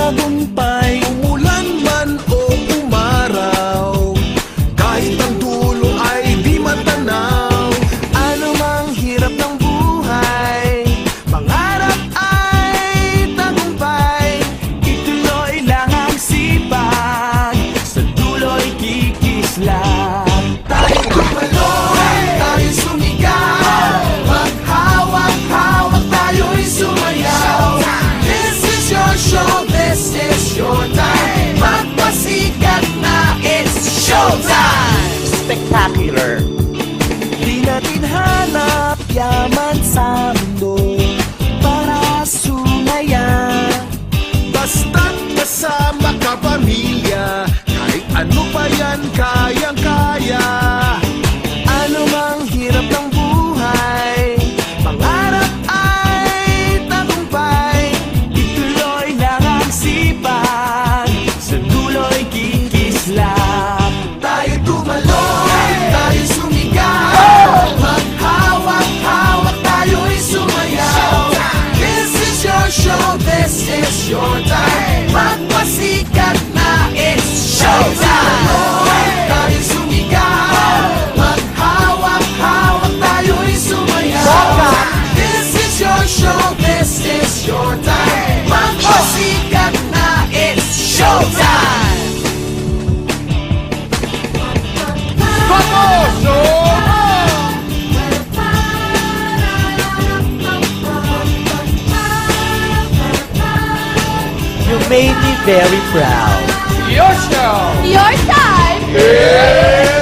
tagumpay. Umulan man o umaraw, kahit ang dulo ay di matanaw. Ano mang hirap ng buhay, pangarap ay tagumpay. Ituloy lang ang sipag, sa dulo'y kikislang. Tayo tumaloy, tayo sumigaw, maghawak-hawak tayo'y sumayaw. This is your show, this is your time. Magpasikat na, it's showtime! Spectacular. Di natin hanap yaman sa mundo para sumaya. Basta't kasama ka pamilya, kahit ano pa yan kayang-kaya. Ano mang hirap ng buhay, pangarap ay tagumpay. Ituloy lang ang sipag, sa dulo'y kikislang. Tayo tumaloy, tayo sumigaw, maghawak-hawak tayo'y sumayaw. This is your show, this is your time. Magpasikat na, it's showtime! Tayo sumigaw, maghawak-hawak tayo'y sumayaw. This is your show, this is your time. Magpasikat na, it's showtime! You made me very proud. Your show! Your time! Yeah!